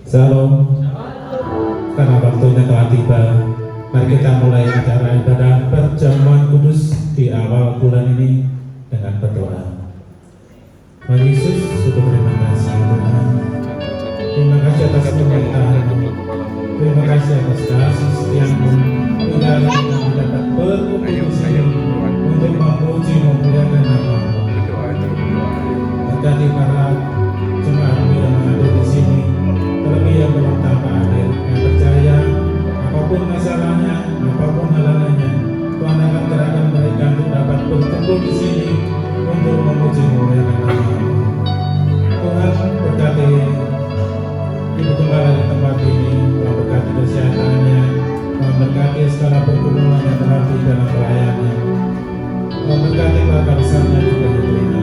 Shalom. Karena waktunya telah tiba, mari kita mulai acara ibadah perjamuan kudus di awal bulan ini dengan berdoa. Tuhan Yesus, syukur terima kasih Tuhan. Terima kasih atas penyertaan-Mu. Terima kasih atas kasih setia-Mu hingga kami dapat berkumpul di sini untuk memuji memuliakan nama-Mu. Berkati para jemaat-Mu yang ada di sini, terlebih yang belum tampak hadir, yang percaya apapun masalahnya, apapun halangannya, Tuhan akan gerakkan mereka untuk dapat berkumpul di sini untuk memuji memuliakan nama-Mu. Tuhan berkati Ibu Gembala di tempat ini, Tuhan berkati kesehatannya, Tuhan berkati segala pergumulan yang terjadi dalam pelayanan, Tuhan berkati keluarga besarnya juga Tuhan.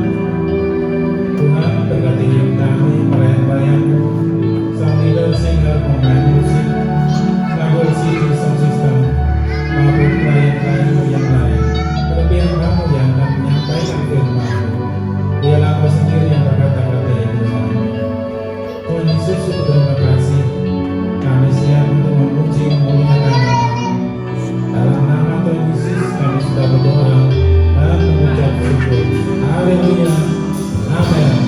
Tuhan berkati kami, pelayan-pelayan-Mu, sang leader, singer, pemain musik, lagu CD, sound system, maupun pelayan-pelayan-Mu yang lain. Terlebih Kamu yang akan menyampaikan firman-Mu. Dialah Kau sendiri yang berkata-kata yang Tuhan. Tuhan Yesus, syukur terima kasih. Kami siap untuk memuji memuliakan nama-Mu. Dalam nama Tuhan Yesus kami sudah berdoa dan mengucap syukur. Haleluya. Amin.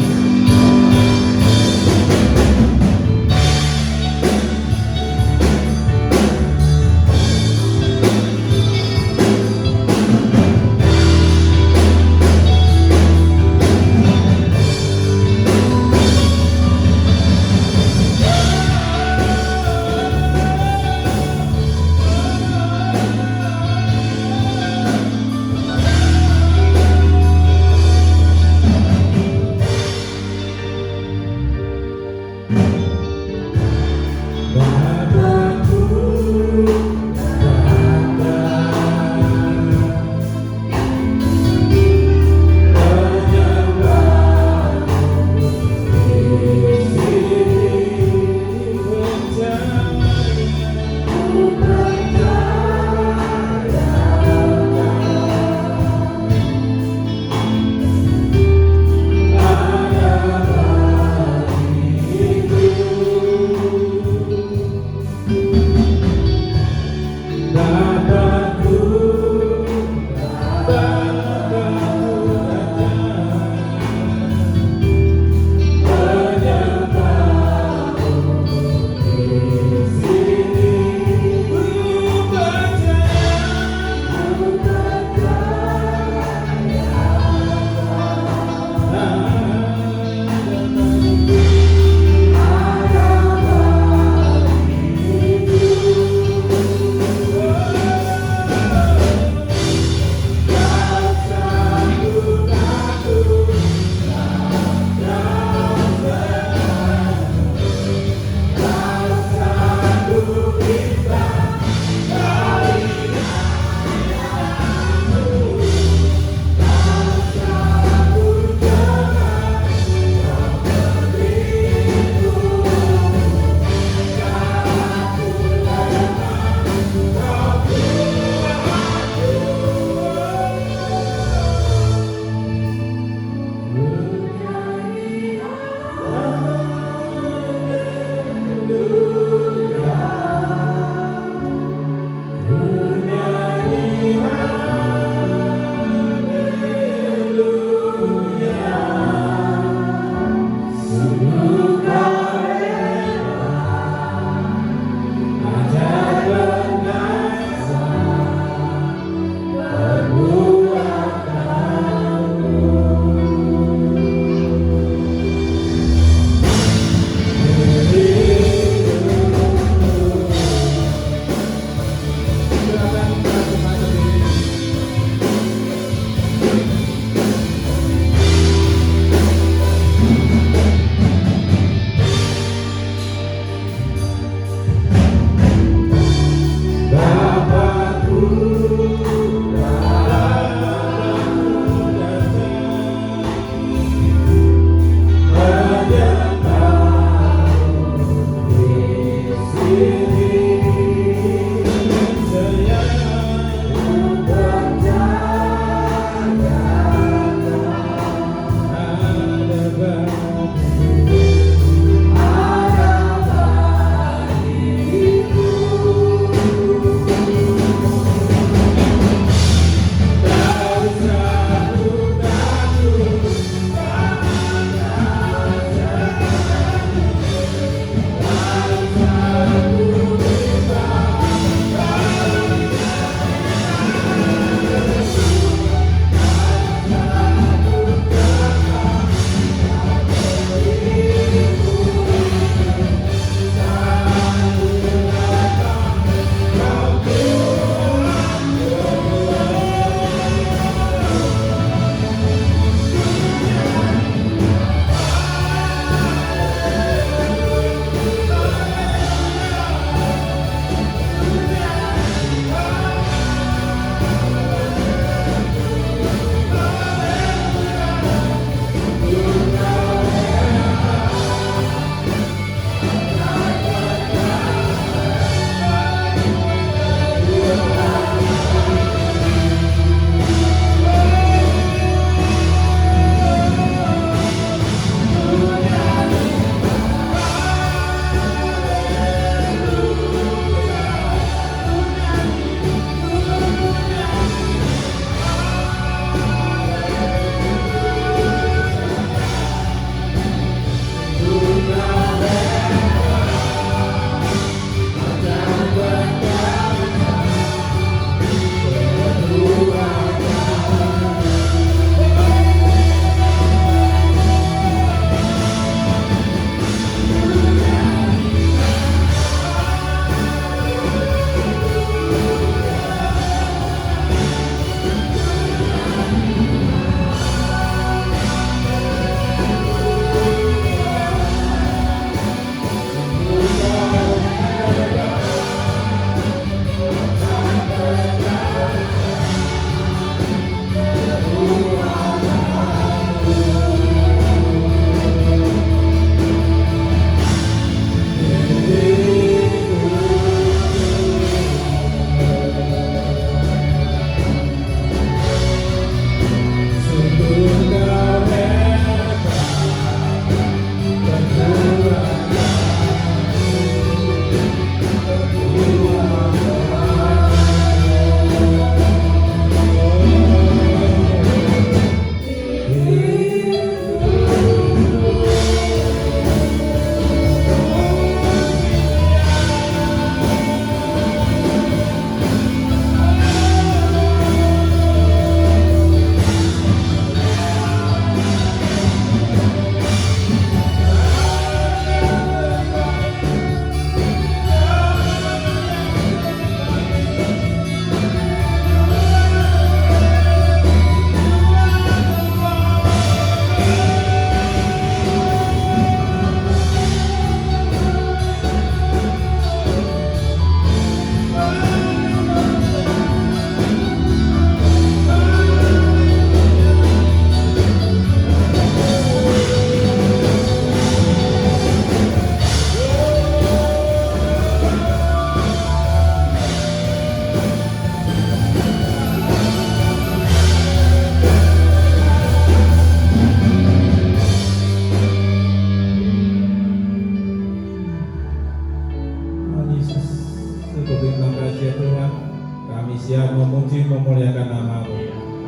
siap memuji memuliakan nama-Mu.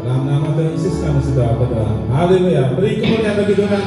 Dalam nama Tuhan Yesus kami sudah berdoa. Haleluya. Beri kemuliaan bagi Tuhan.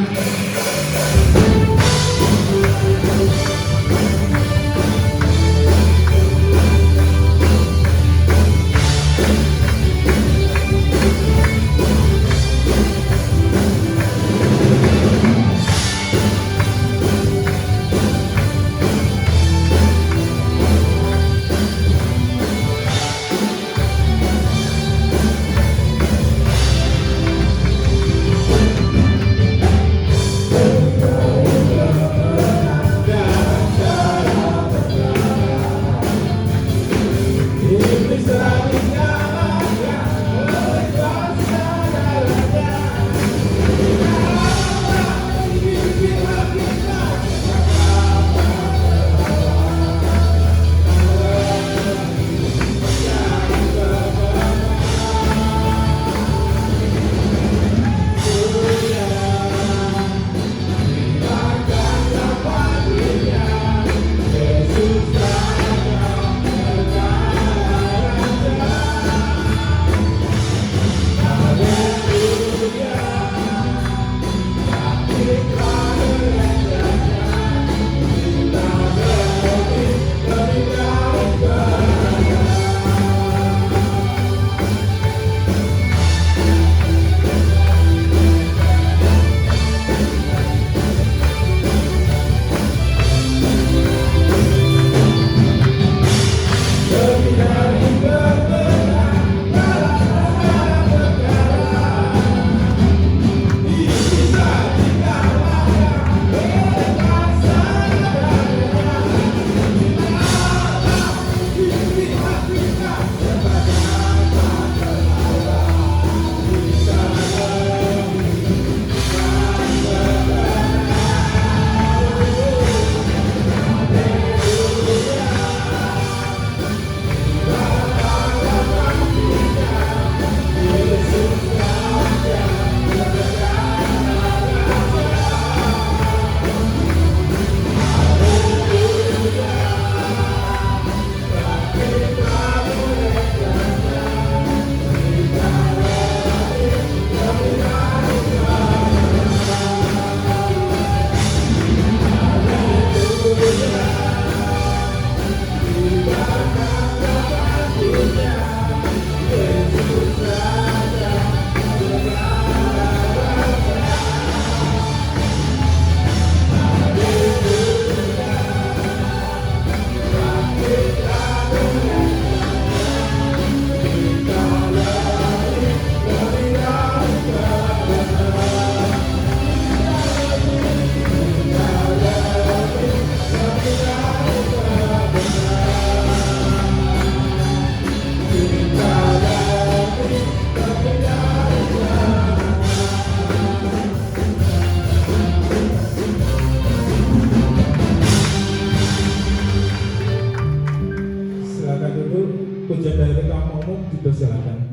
Pujian dari rekam umum dipersilakan.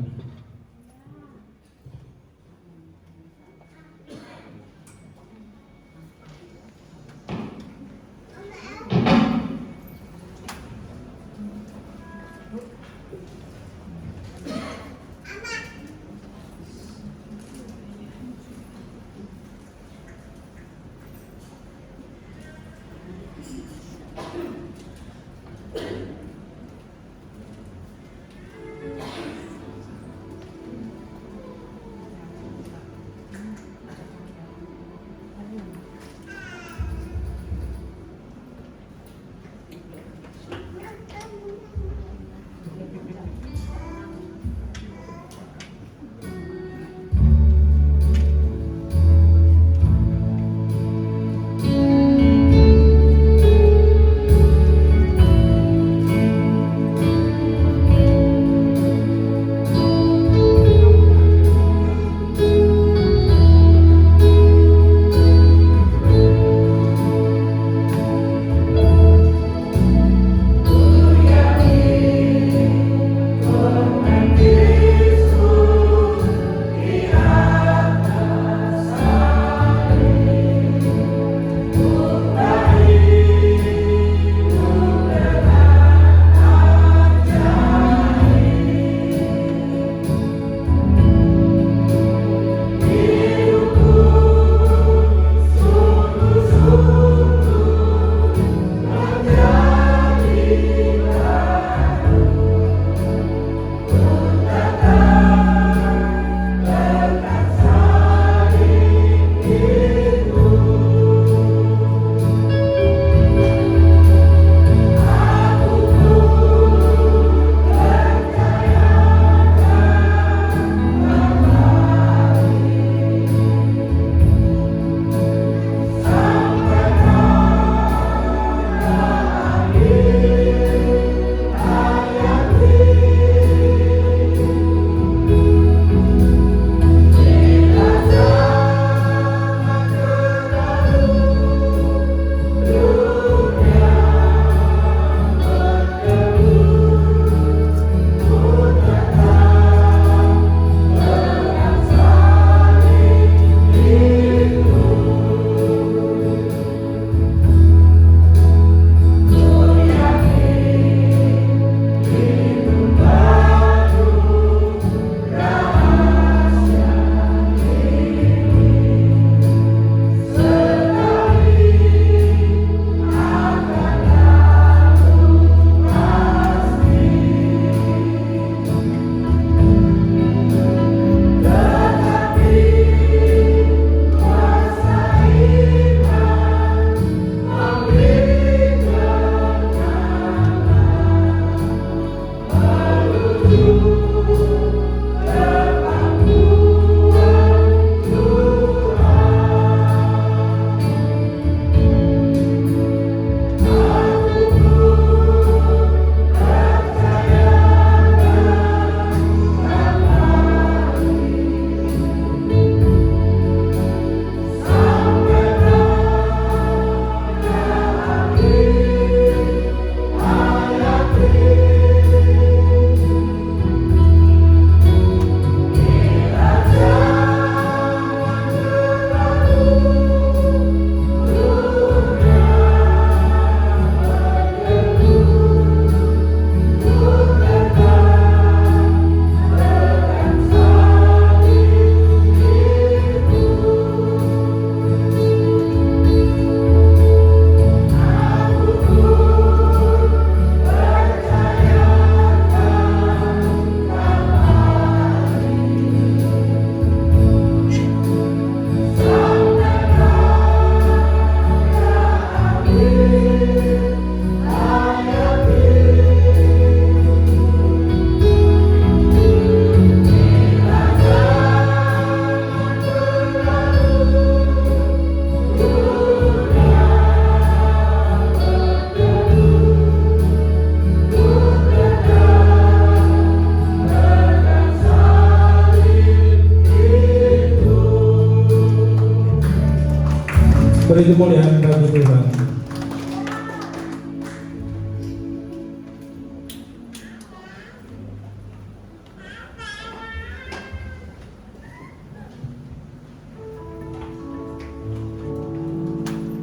Puji kemuliaan bagi Tuhan.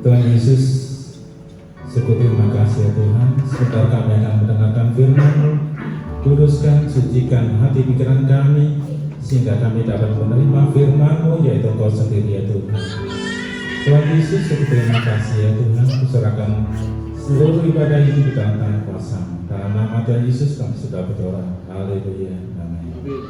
Tuhan Yesus, syukur terima kasih ya Tuhan. Sebentar kami akan mendengarkan firman-Mu. Kuduskan, sucikan hati pikiran kami, sehingga kami dapat menerima firman-Mu, yaitu Engkau sendiri ya Tuhan. Tuhan Yesus, syukur terima kasih ya Tuhan. Kuserahkan seluruh ibadah ini di dalam tangan kuasa. Dalam nama Tuhan Yesus kami sudah berdoa. Haleluya. Amin.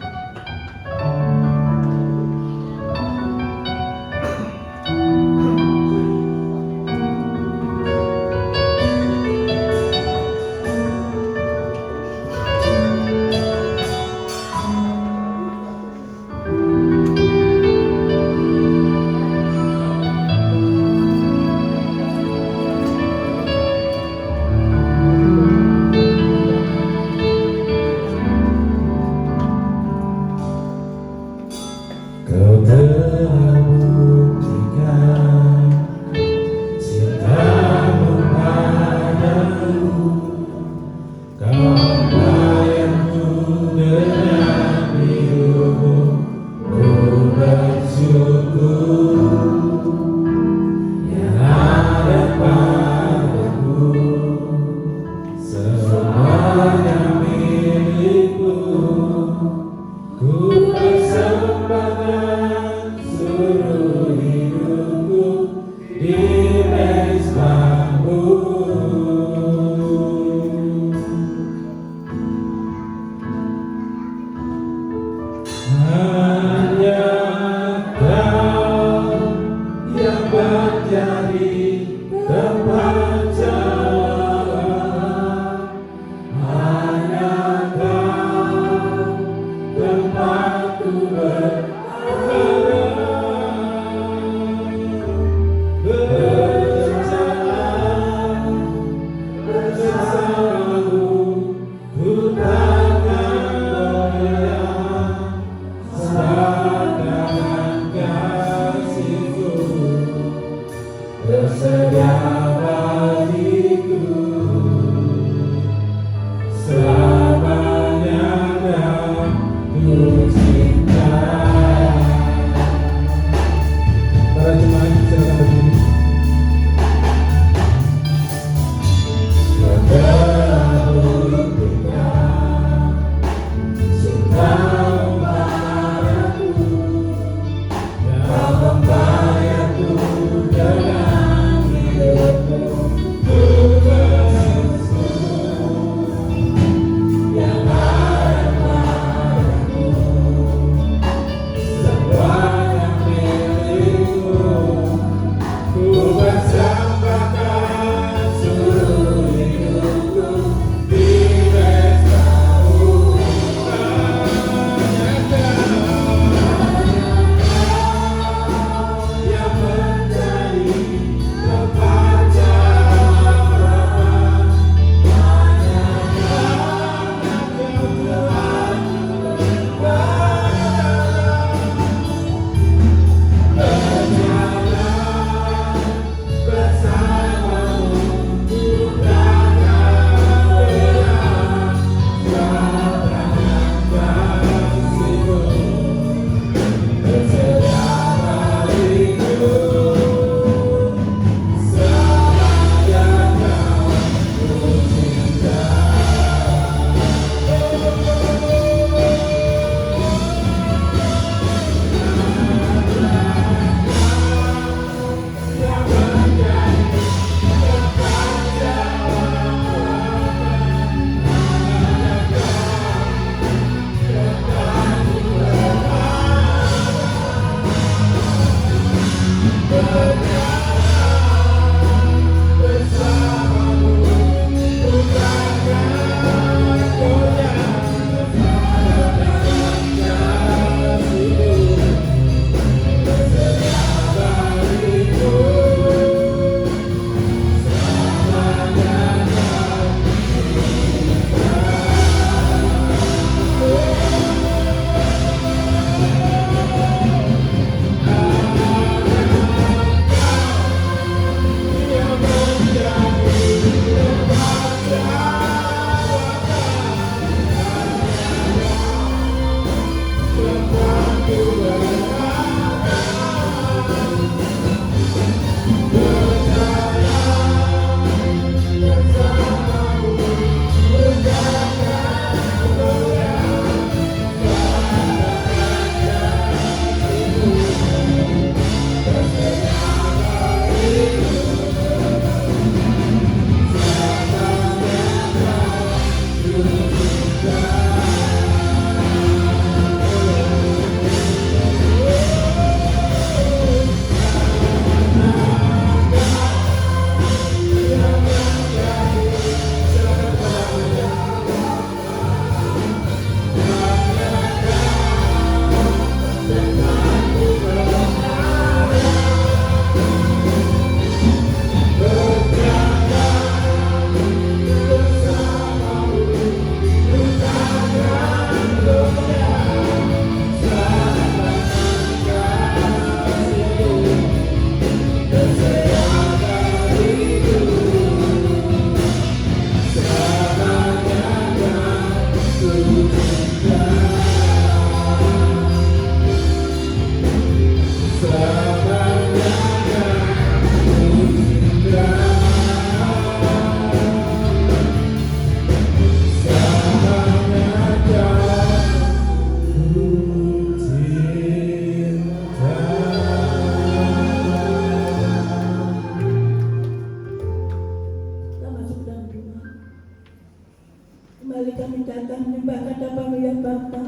kembali kami datang menyembah hadapan-Mu ya Bapa.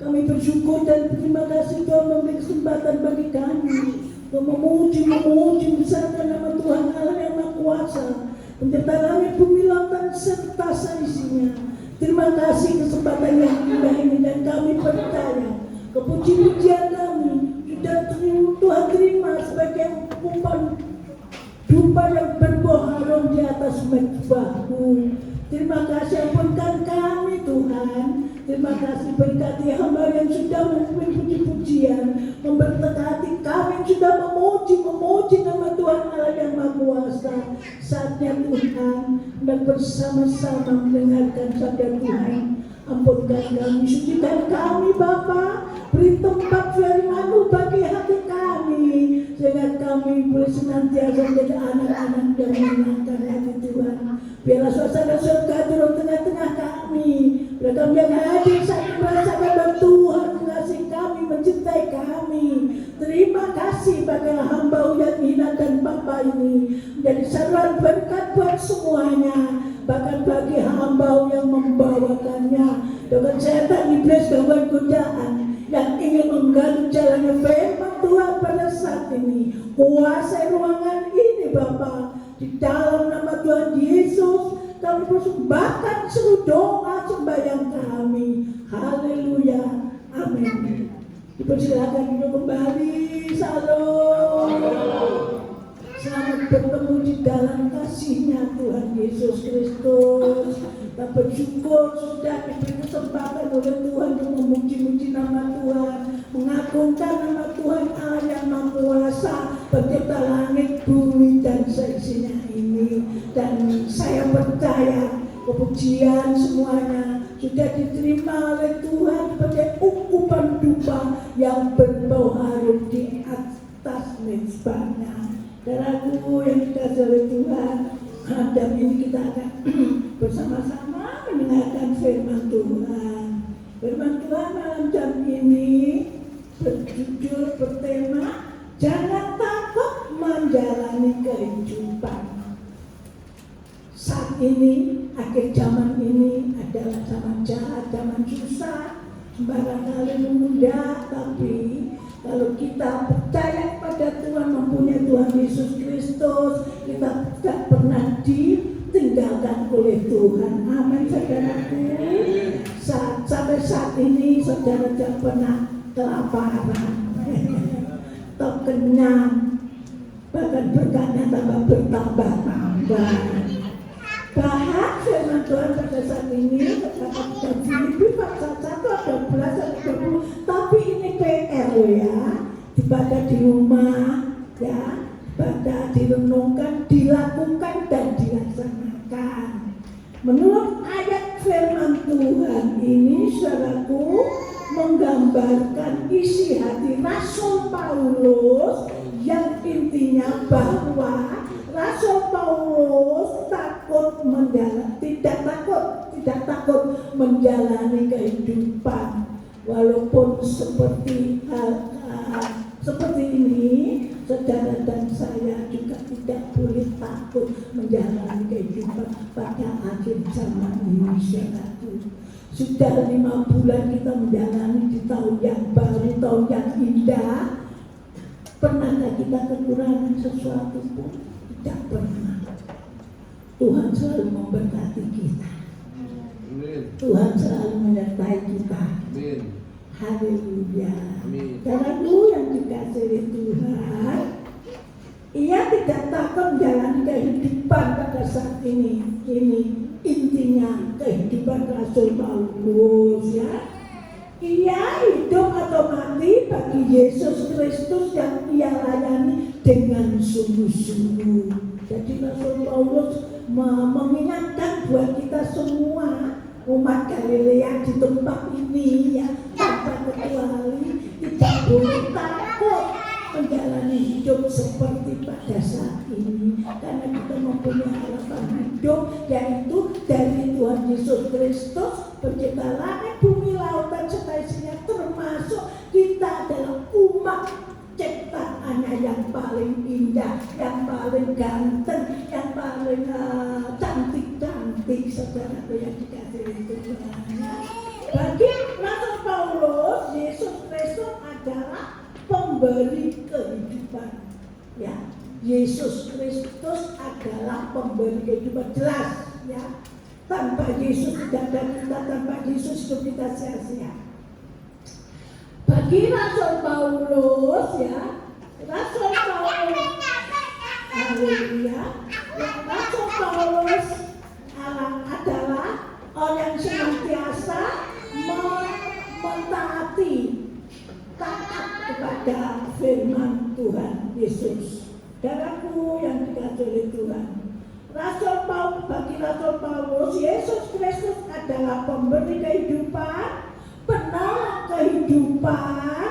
Kami bersyukur dan berterima kasih Tuhan memberi kesempatan bagi kami untuk memuji besarkan nama Tuhan Allah yang Maha Kuasa, pencipta langit, bumi, lautan serta seisinya. Terima kasih kesempatan yang indah ini, dan kami percaya kepuji-pujian kami sudah Tuhan terima sebagai umpan dupa yang berbau harum di atas mezbah-Mu. Terima kasih, ampunkan kami Tuhan. Terima kasih berkati hamba yang sudah memberi puji-pujian, memberkati kami yang sudah memuji nama Tuhan Allah yang Maha Kuasa. Saatnya Tuhan dan bersama-sama mendengarkan sabda Tuhan. Ampunkan kami, sucikan kami Bapa, beri tempat firman-Mu bagi hati kami, sehingga kami boleh senantiasa menjadi anak-anak yang menyenangkan hati Tuhan. Biarlah suasana surga turun tengah-tengah kami. Biar kami yang hadir saat merasakan bahwa Tuhan mengasihi kami, mencintai kami. Terima kasih bagilah hamba-Mu yang hina dan Bapa ini menjadi saluran berkat buat semuanya. Bahkan bagi hamba-Mu yang membawakannya, dengan setan, iblis, gangguan, godaan yang ingin mengganggu jalannya firman Tuhan pada saat ini. Kuasai ruangan ini Bapa. Di dalam nama Tuhan Yesus kami persembahkan seluruh doa sembahyang kami. Haleluya. Amin. Dipersilakan untuk kembali. Salam. Selamat bertemu di dalam kasih-Nya Tuhan Yesus Kristus. Kita bersyukur sudah diberi kesempatan oleh Tuhan untuk memuji-muji nama Tuhan, mengagungkan nama Tuhan Allah yang Maha Kuasa, pencipta langit, bumi dan seisinya ini. Dan saya percaya kepujian semuanya sudah diterima oleh Tuhan sebagai ukupan dupa yang berbau harum di atas mezbahnya. Saudaraku yang dikasihi oleh Tuhan, hadap ini kita akan bersama-sama mendengarkan firman Tuhan. Firman Tuhan malam jam ini berjudul, bertema, jangan takut menjalani kehidupan. Saat ini, akhir zaman ini adalah zaman jahat, zaman susah, barangkali menunda, tapi kalau kita percaya pada Tuhan, mempunyai Tuhan Yesus Kristus, kita tidak pernah ditinggalkan oleh Tuhan. Amin, saudaraku. Sampai saat ini saudara tidak pernah kelaparan atau kenyang, bahkan berkatnya tambah bertambah-tambah. Bahkan firman Tuhan pada saat ini kata Filipi pasal 1 ayat 12-20, tapi ini PR ya, ibadah di rumah ya, ibadah direnungkan, dilakukan dan dilaksanakan. Menurut ayat firman Tuhan ini, saudaraku, menggambarkan isi hati Rasul Paulus yang intinya bahwa Rasul Paulus tidak takut menjalani kehidupan, walaupun seperti ini, saudara dan saya juga tidak boleh takut menjalani kehidupan pada akhir zaman ini, saudaraku. Sudah 5 bulan kita menjalani di tahun yang baru, tahun yang indah. Pernahkah kita kekurangan sesuatu pun? Tidak pernah. Tuhan selalu memberkati kita. Tuhan selalu menyertai kita. Haleluya. Saudaraku yang dikasihi Tuhan, ia tidak takut menjalani kehidupan pada saat ini. Ini intinya kehidupan Rasul Paulus ya. Ia hidup atau mati bagi Yesus Kristus yang ia layani dengan sungguh-sungguh. Jadi Rasul Paulus mengingatkan buat kita semua umat Galilea di tempat ini ya, tanpa kecuali tidak boleh takut menjalani hidup seperti pada saat ini, karena kita mempunyai harapan hidup yaitu dari Tuhan Yesus Kristus, pencipta langit, bumi, lautan serta isinya, termasuk kita adalah umat ciptaannya yang paling indah, yang paling ganteng, yang paling cantik dan cantik saudaraku yang dikasihi Tuhan. Bagi Rasul Paulus, Yesus Kristus adalah pemberi kehidupan. Ya, Yesus Kristus adalah pemberi kehidupan, jelas ya. Tanpa Yesus tidak ada kita, tanpa Yesus hidup kita sia-sia. Bagi Rasul Paulus ya, Rasul Paulus, haleluya, Rasul Paulus adalah orang yang senantiasa mentaati, taat kepada firman Tuhan Yesus. Saudaraku yang dikasihi oleh Tuhan, bagi Rasul Paulus, Yesus Kristus adalah pemberi kehidupan, penolong kehidupan,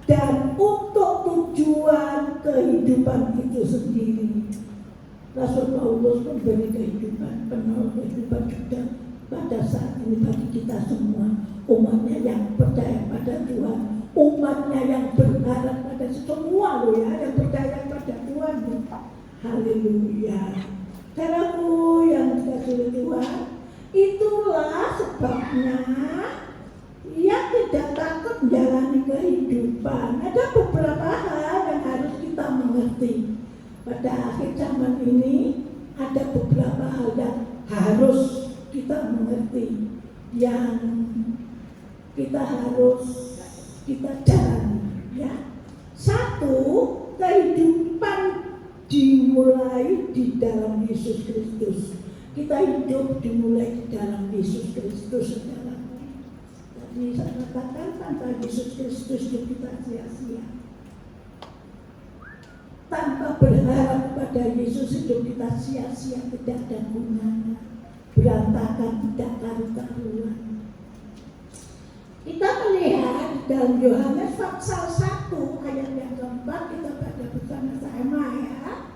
dan untuk tujuan kehidupan itu sendiri. Rasul Paulus memberi kehidupan, penolong kehidupan juga pada saat ini bagi kita semua, umatnya yang percaya pada Tuhan, umatnya yang berharap pada semua loh ya, yang percaya pada Tuhan. Haleluya. Saudaraku yang dikasihi Tuhan, itulah sebabnya ia tidak takut menjalani kehidupan. Ada beberapa hal yang harus kita mengerti. Pada akhir zaman ini ada beberapa hal yang harus kita mengerti, yang kita jalani ya. Satu, kehidupan dimulai di dalam Yesus Kristus. Kita hidup dimulai di dalam Yesus Kristus. Tadi saya katakan tanpa Yesus Kristus hidup kita sia-sia. Tanpa berharap pada Yesus hidup kita sia-sia, tidak ada gunanya, berantakan, tidak karu-karuan. Kita melihat dalam Yohanes pasal 1 ayat yang keempat, kita baca bersama-sama ya.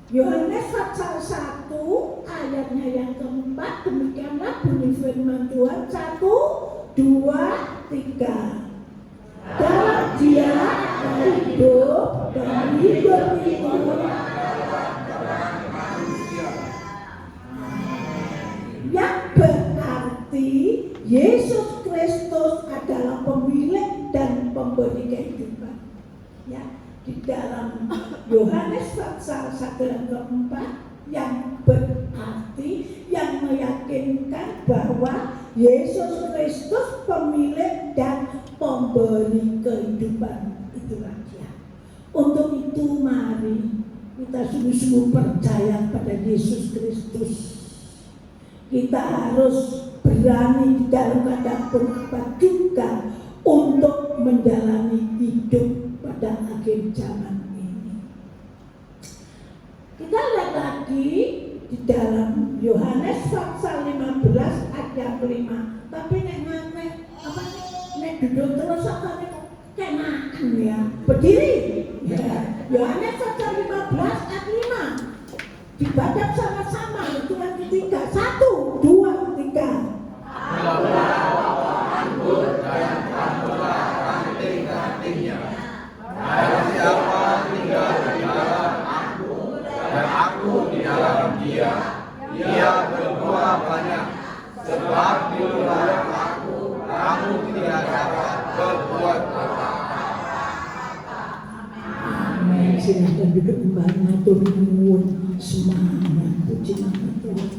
Yohanes pasal 1 ayatnya yang keempat, demikianlah bunyi firman Tuhan. 1, 2, 3. Dalam Dia hidup dan hidup itu yang berarti Yesus Kristus adalah pemilik dan pemberi kehidupan. Ya, di dalam Yohanes pasal 1 dan keempat, yang berarti, yang meyakinkan bahwa Yesus Kristus pemilik dan pemberi kehidupan. Itulah Dia. Untuk itu mari kita sungguh-sungguh percaya pada Yesus Kristus. Kita harus berani di dalam keadaan pun apa juga untuk menjalani hidup pada akhir zaman ini. Kita lihat lagi di dalam Yohanes pasal 15 ayat 5. Tapi nek duduk terus apa nek kenakan ya. Berdiri. Ya. Yohanes pasal 15 ayat 5. Dibaca sama-sama hitungan ketiga. 1, 2, 3. Barang siapa tinggal di dalam aku dan aku di dalam dia, dia berbuah banyak. Sebab di luar aku, kamu tidak dapat berbuat apa-apa. Amin. Silahkan duduk kembali, turun semangat puji nama Tuhan.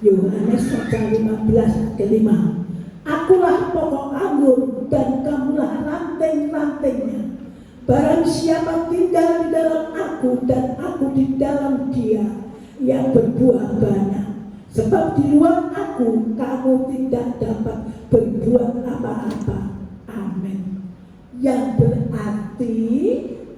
Yohanes pasal 15 ayat 5. Akulah pokok anggur dan kamulah ranting-rantingnya. Barang siapa tinggal di dalam aku dan aku di dalam dia, ia berbuah banyak. Sebab di luar aku kamu tidak dapat berbuat apa-apa. Amin. Yang berarti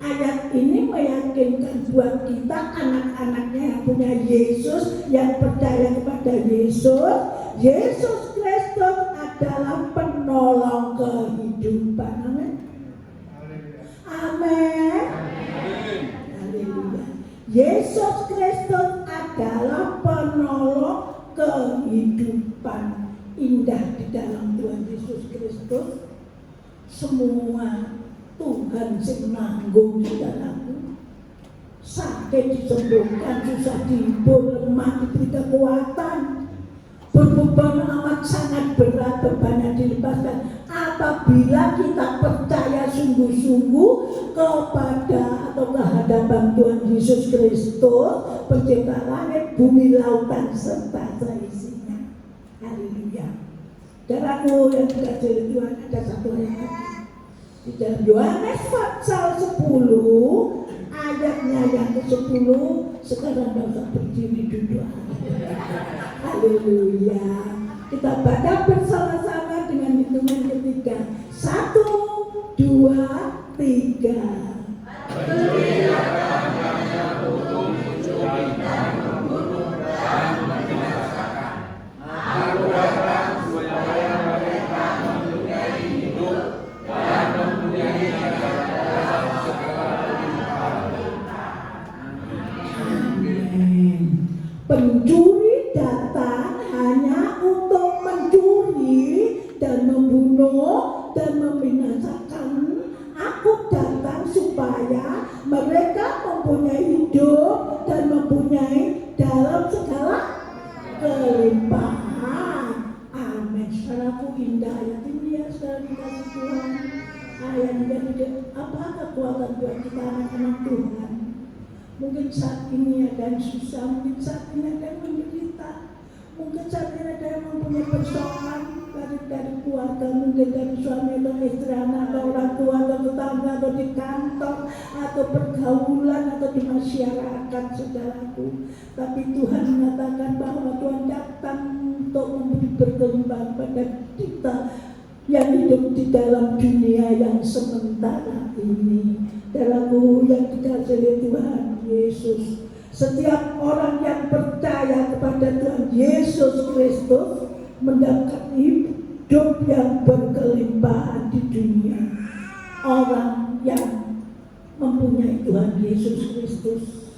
ayat ini meyakinkan buat kita anak-anaknya yang punya Yesus, yang percaya kepada Yesus. Yesus Kristus adalah penolong kehidupan. Amin. Amin. Haleluya. Yesus Kristus adalah penolong kehidupan. Indah di dalam Tuhan Yesus Kristus. Semua Tuhan sing nanggung saudaraku. Sakit disembuhkan, susah dihibur, lemah diberi kekuatan. berbeban amat sangat berat, bebannya dilepaskan apabila kita percaya sungguh-sungguh kepada atau kehadapan Tuhan Yesus Kristus, pencipta langit, bumi, lautan serta seisinya. Haleluya. Saudaraku yang dikasihi Tuhan, ada satu ayat di dalam Yohanes pasal 10 ayatnya yang ke-10. Sekarang dapat berdiri duduk. Haleluya. Kita baca bersama-sama dengan hitungan ketiga. 1, 2, 3. Pencuri datang hanya untuk mencuri dan membunuh dan membinasakan. Aku datang supaya mereka mempunyai hidup dan mempunyai dalam segala kelimpahan. Amin. Saudaraku, indah ayat ini ya, saudara dikasih Tuhan. Ayat ini apa kekuatan buat kita anak-anak Tuhan. Mungkin saat ini ada yang susah, mungkin saat ini ada yang menderita, mungkin saat ini ada yang mempunyai persoalan dari keluarga, mungkin dari suami atau istri, anak atau orang tua atau tetangga atau di kantor atau pergaulan atau di masyarakat, saudaraku. Tapi Tuhan mengatakan bahwa Tuhan datang untuk memberi berkembang pada kita yang hidup di dalam dunia yang sementara ini. Saudaraku yang dikasihi Tuhan Yesus, setiap orang yang percaya kepada Tuhan Yesus Kristus mendapat hidup yang berkelimpahan di dunia. Orang yang mempunyai Tuhan Yesus Kristus,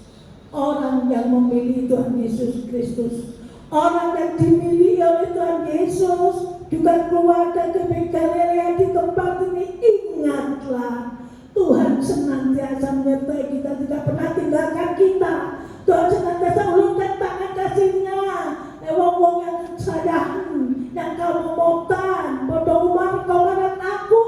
orang yang memilih Tuhan Yesus Kristus, orang yang dimiliki oleh Tuhan Yesus, juga keluarga Galilea di tempat ini, ingatlah Tuhan senantiasa menyertai kita, tidak pernah tinggalkan kita. Tuhan senantiasa ulurkan tangan kasih-Nya. Wong-wong yang sayang, yang kau momotan, bodoh umar kau marang aku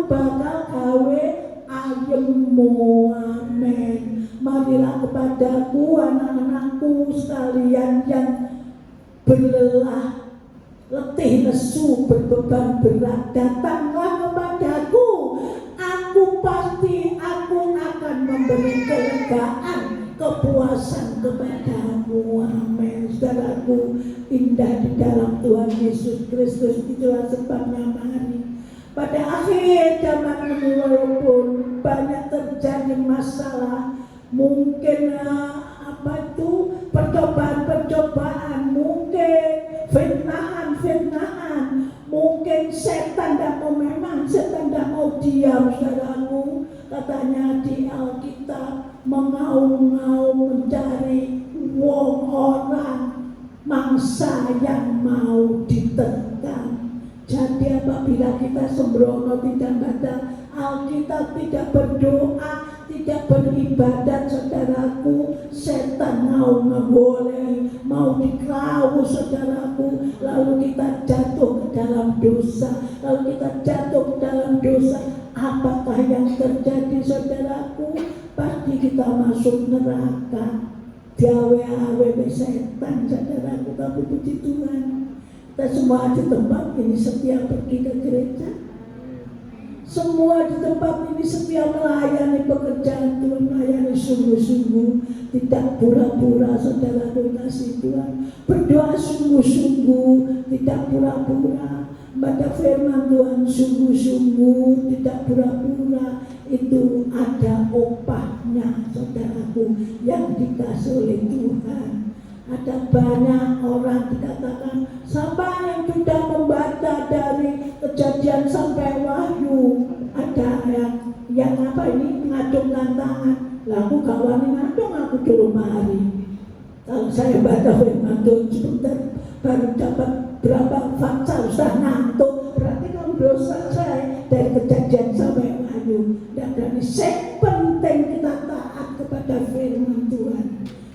bakal gawe ayemmu. Amin. Marilah kepadaku anak-anakku sekalian yang berlelah, letih, lesu, berbeban berat, datanglah kepadaku. Aku akan memberi kelegaan, kepuasan kepadamu. Amin. Saudaraku, indah di dalam Tuhan Yesus Kristus. Itulah sebabnya mari pada akhir zaman ini, walaupun banyak terjadi masalah, mungkin percobaan, mungkin fitnahan, mungkin setan tidak mau diam, saudaraku. Katanya di Alkitab, mengaum-ngaum mencari orang mangsa yang mau ditekan. Jadi apabila kita sembrono, tidak baca Alkitab, tidak berdoa, tidak beribadat, saudaraku, setan mau ngegoleh, mau dikelawu, saudaraku. Lalu kita jatuh ke dalam dosa. Apakah yang terjadi, saudaraku? Pasti kita masuk neraka. Gawe-gawe setan, saudaraku. Tapi puji Tuhan, kita semua di tempat ini setia pergi ke gereja. Semua di tempat ini setia melayani pekerjaan Tuhan, melayani sungguh-sungguh, tidak pura-pura, saudaraku kasih Tuhan. Berdoa sungguh-sungguh, tidak pura-pura. Baca firman Tuhan sungguh-sungguh, tidak pura-pura. Itu ada upahnya, saudaraku, yang dikasih oleh Tuhan. Ada banyak orang dikatakan, siapa yang sudah membaca dari Kejadian sampai Wahyu, ada yang mengacungkan tangan. Lalu kawan ngacung, aku di rumah hari. Kalau saya baca firman Tuhan sebentar, baru dapat berapa fakta, sudah ngantuk. Berarti kamu belum selesai dari Kejadian sampai Wahyu. Dan dari penting kita taat kepada firman Tuhan,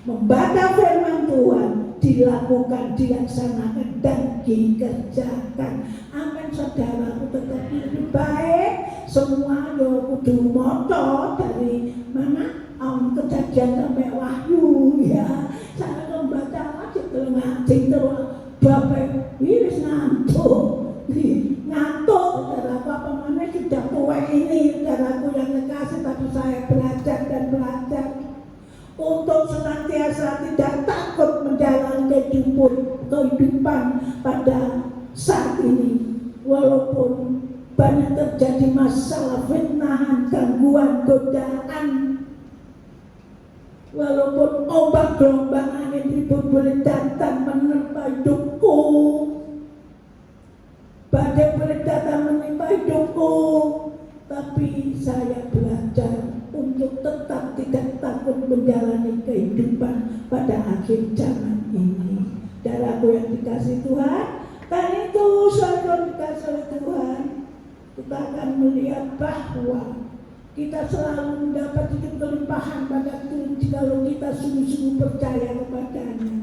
membaca firman Tuhan, dilakukan, dilaksanakan, dan dikerjakan. Amin saudaraku, tetapi lebih baik semua yo kudu maca dari mana Kejadian sampai Wahyu ya. Saya membaca aja ngaji terus bapak wis ngantuk. Ngantuk saudaraku, apa mana sudah tua ini saudaraku yang kekasih, tapi saya belajar dan belajar untuk senantiasa tidak takut menjalani kehidupan pada saat ini. Walaupun banyak terjadi masalah, fitnahan, gangguan, godaan, walaupun ombak gelombang angin ribut boleh datang menerpa hidupku, badai boleh datang menimpa hidupku, tapi saya belajar untuk tetap tidak takut menjalani kehidupan pada akhir zaman ini. Darahku yang dikasih Tuhan, karena itu saya dikasih oleh Tuhan, kita akan melihat bahwa kita selalu mendapat hidup kelimpahan pada Tuhan jikalau kita sungguh-sungguh percaya kepadanya.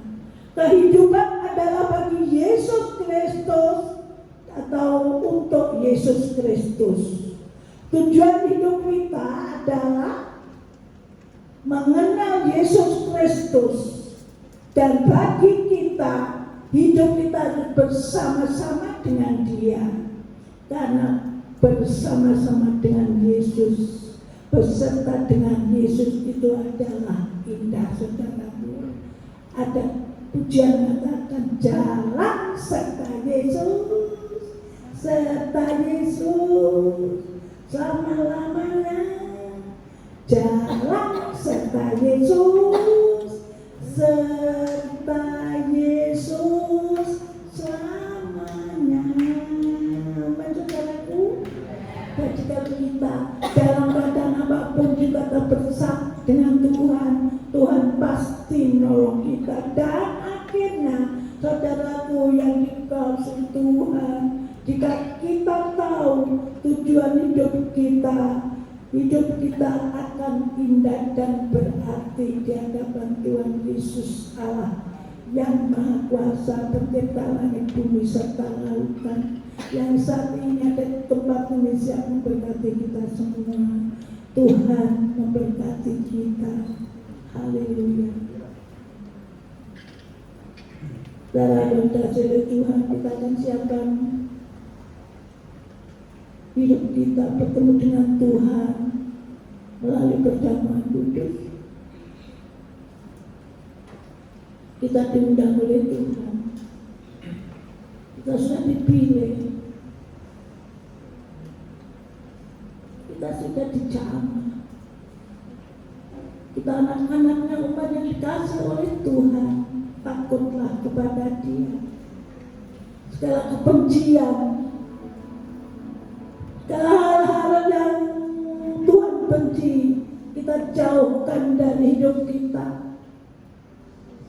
Kehidupan adalah bagi Yesus Kristus atau untuk Yesus Kristus. Tujuan hidup kita adalah mengenal Yesus Kristus, dan bagi kita hidup kita harus bersama-sama dengan Dia, karena bersama-sama dengan Yesus, beserta dengan Yesus itu adalah indah saudaraku. Ada pujian mengatakan jalan serta Yesus, selama-lamanya. Jalan serta Yesus, serta Yesus selamanya. Saudaraku, jadi kalau kita dalam keadaan apapun juga tetap bersama dengan Tuhan, Tuhan pasti nolong kita. Dan akhirnya saudaraku yang dikasihi Tuhan, jika kita tahu tujuan hidup kita akan indah dan berarti di hadapan Tuhan Yesus Allah yang Maha Kuasa, pencipta langit bumi serta lautan, yang saat ini ada di tempat ini. Siap memberkati kita semua. Tuhan memberkati kita. Haleluya. Darah dan kasih Tuhan, kita akan siapkan hidup kita bertemu dengan Tuhan melalui perjamuan kudus. Kita diundang oleh Tuhan, kita sudah dipilih, kita sudah dijamah, kita anak-anaknya, umat yang dikasih oleh Tuhan. Takutlah kepada Dia. Segala kebencian, segala hal-hal yang Tuhan benci, kita jauhkan dari hidup kita.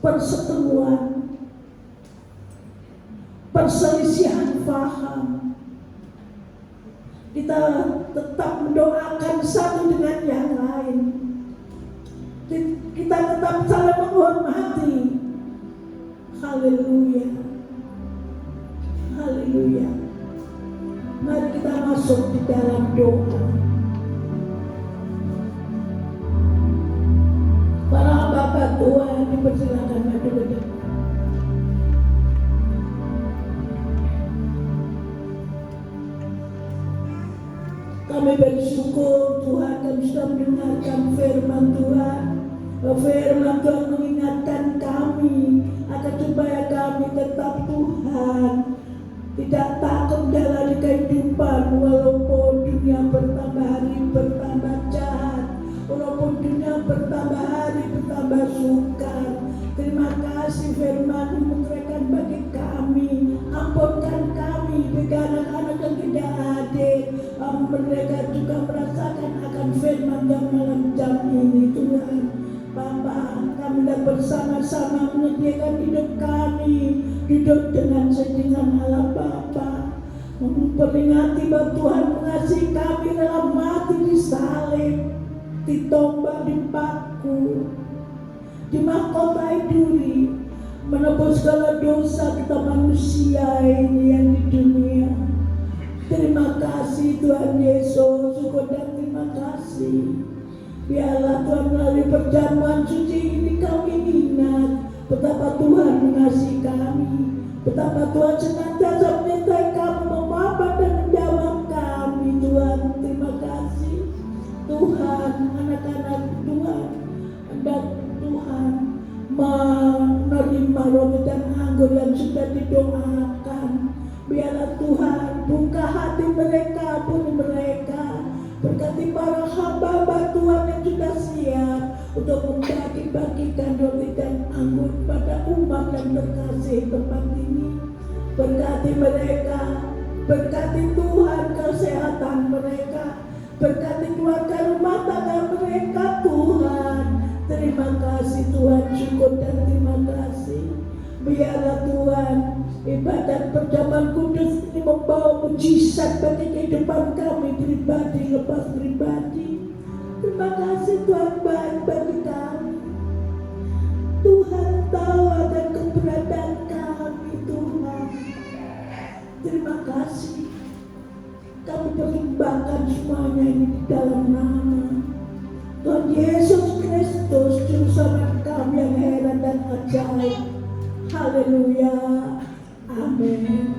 Perseteruan, perselisihan paham, kita tetap mendoakan satu dengan yang lain. Kita tetap saling menghormati. Haleluya, haleluya. Mari kita masuk di dalam doa. Para Bapak Tuhan dipersilakan maju ke depan. Kami bersyukur Tuhan, kami sudah mendengarkan firman Tuhan. Firman Tuhan mengingatkan kami agar supaya kami tetap Tuhan tidak takut menjalani kehidupan walaupun dunia bertambah hari bertambah jahat, walaupun dunia bertambah hari bertambah sukar. Terima kasih firman mengerjakan bagi kami, ampunkan kami bagi anak-anak yang tidak hadir. Mereka juga merasakan akan firman yang malam jam ini Tuhan. Bapa, kami dah bersama-sama menyediakan hidup kami, hidup dengan sejengan Allah Bapa, memperingati bahwa Tuhan mengasihi kami dalam mati disalib, ditombak, dipaku, di mahkota duri, menebus segala dosa kita manusia ini yang di dunia. Terima kasih Tuhan Yesus, syukur dan terima kasih. Biarlah Tuhan melalui perjamuan suci ini kami ingat betapa Tuhan mengasihi kami, betapa Tuhan senantiasa menyertai kami, memaafkan dan menjawab kami. Tuhan, terima kasih. Tuhan, anak-anak Tuhan, hendak Tuhan menerima roti dan anggur yang sudah didoakan. Biarlah Tuhan buka hati mereka, pun mereka. Berkati para hamba Tuhan yang sudah siap untuk membagi-bagikan roti dan anggur pada umat yang terkasih tempat ini. Berkati mereka, berkati Tuhan kesehatan mereka, berkati keluarga rumah tangga mereka Tuhan. Terima kasih Tuhan, syukur dan terima kasih. Biarlah Tuhan ibadat perjamuan kudus ini membawa mujizat bagi kehidupan kami pribadi lepas pribadi. Terima kasih Tuhan baik bagi kami. Tuhan tahu akan keberadaan kami Tuhan. Terima kasih. Kami persembahkan semuanya ini di dalam nama Tuhan Yesus Kristus, Juru Selamat kami yang heran dan ajaib. Haleluya. Amin.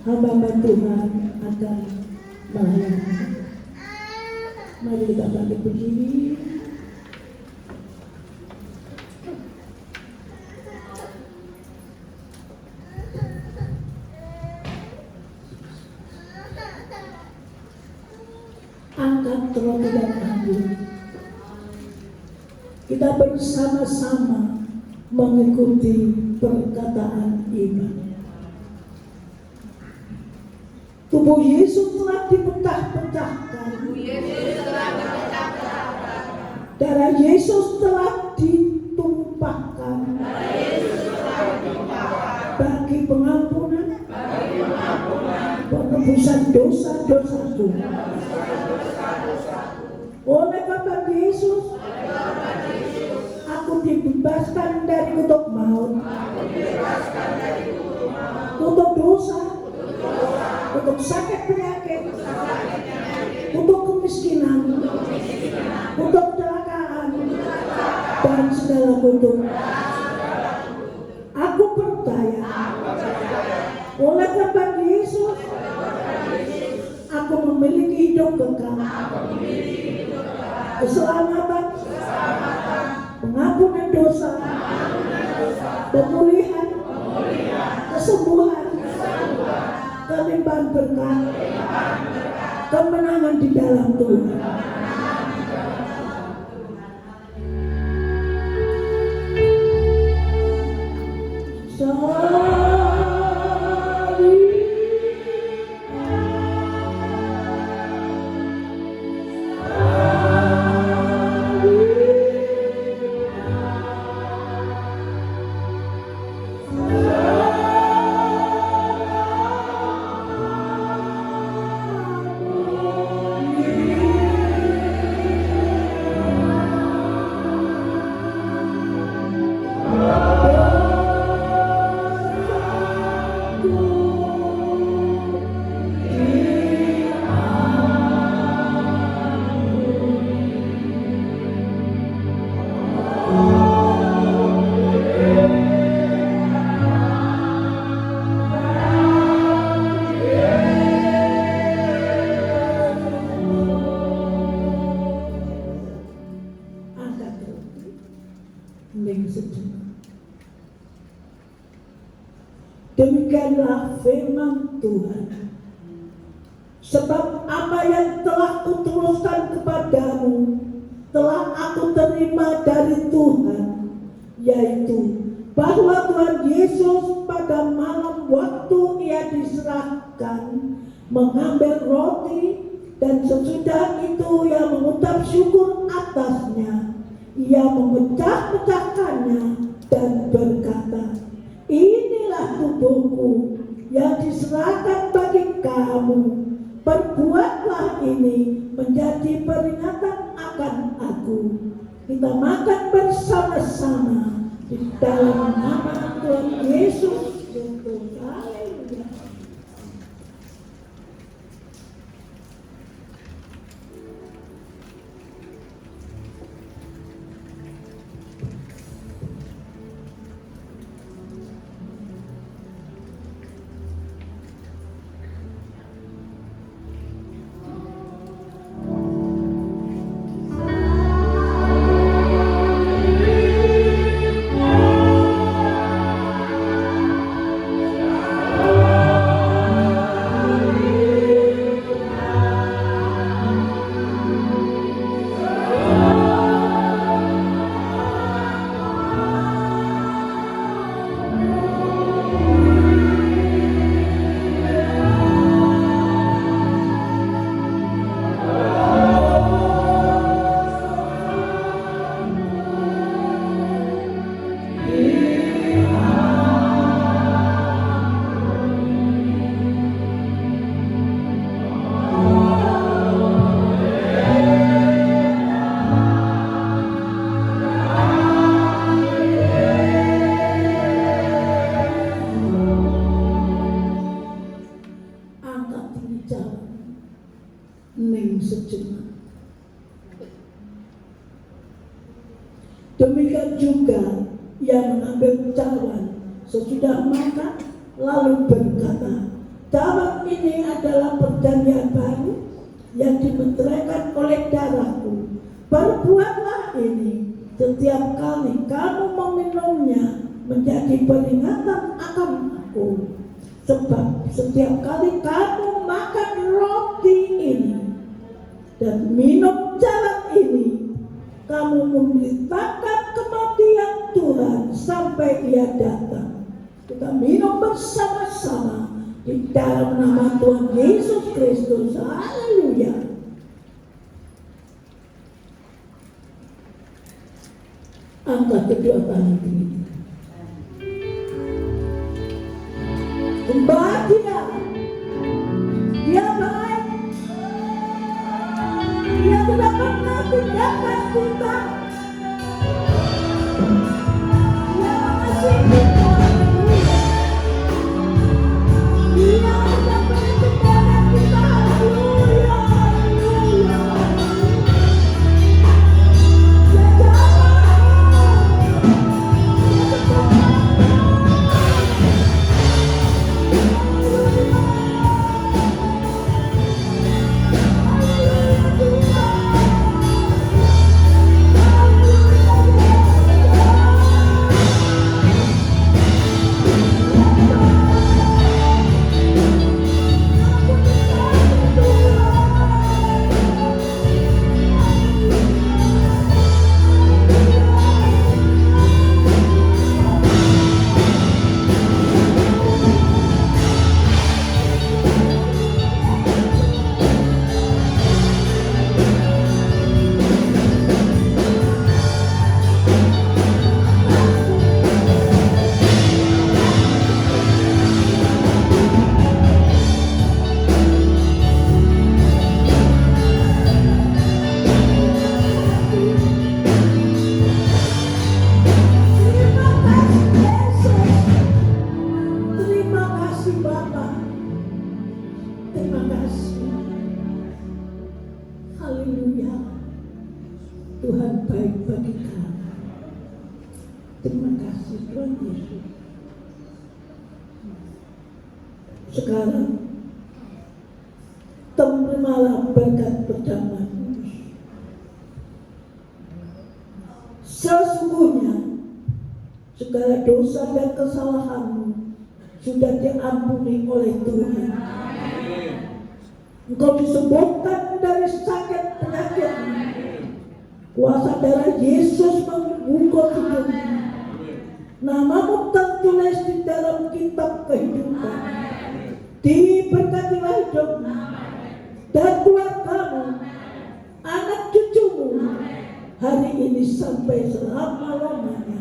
Hamba Tuhan akan melayani. Mari kita bangkit berdiri. Angkat roti dan anggur. Kita bersama-sama mengikuti perkataan iman. Tubuh Yesus telah dipecah-pecahkan. Darah Yesus telah ditumpahkan bagi pengampunan penebusan dosa-dosaku. Oleh Bapa Yesus, aku dibebaskan dari kutuk maut, kutuk dosa, untuk sakit penyakit, untuk kemiskinan, untuk kecelakaan, dan segala bentuk. Aku percaya oleh karena Yesus, aku memiliki hidup kekal, keselamatan, pengampunan dosa, pemulihan, kesembuhan, kelimpahan berkat, kemenangan di dalam Tuhan. Demikianlah firman Tuhan. Sebab apa yang telah kutuliskan kepadamu telah aku terima dari Tuhan, yaitu bahwa Tuhan Yesus pada malam waktu ia diserahkan mengambil roti, dan sesudah itu ia mengucap syukur atasnya, ia memecah-pecahkannya dan berkata, inilah tubuhku yang diserahkan bagi kamu. Perbuatlah ini menjadi peringatan akan aku. Kita makan bersama-sama di dalam nama Tuhan Yesus Kristus. Haleluya. Demikian juga ia mengambil cawan sesudah makan, lalu berkata, cawan ini adalah perjanjian baru yang dimeteraikan oleh darahku. Perbuatlah ini setiap kali kamu meminumnya menjadi peringatan akan aku. Sebab setiap kali kamu makan roti ini dan minum cawan ini, kamu memberitakan kematian Tuhan sampai ia datang. Kita minum bersama-sama di dalam nama Tuhan Yesus Kristus. Haleluya. Angkat kedua tangan kita. Sembah Dia. Dia baik. Dia tidak pernah tinggalkan kita. Dia mengasihi kita. Dia Terima kasih. Haleluya. Tuhan baik bagi kami. Terima kasih Tuhan Yesus. Sekarang terimalah berkat pertama. Sesungguhnya segala dosa dan kesalahanmu sudah diampuni oleh Tuhan. Engkau disembuhkan dari sakit penyakitmu. Kuasa darah Yesus membuka hidupmu. Namamu tertulis di dalam kitab kehidupan. Diberkatilah hidupmu dan keluargamu, anak cucumu, hari ini sampai selama-lamanya.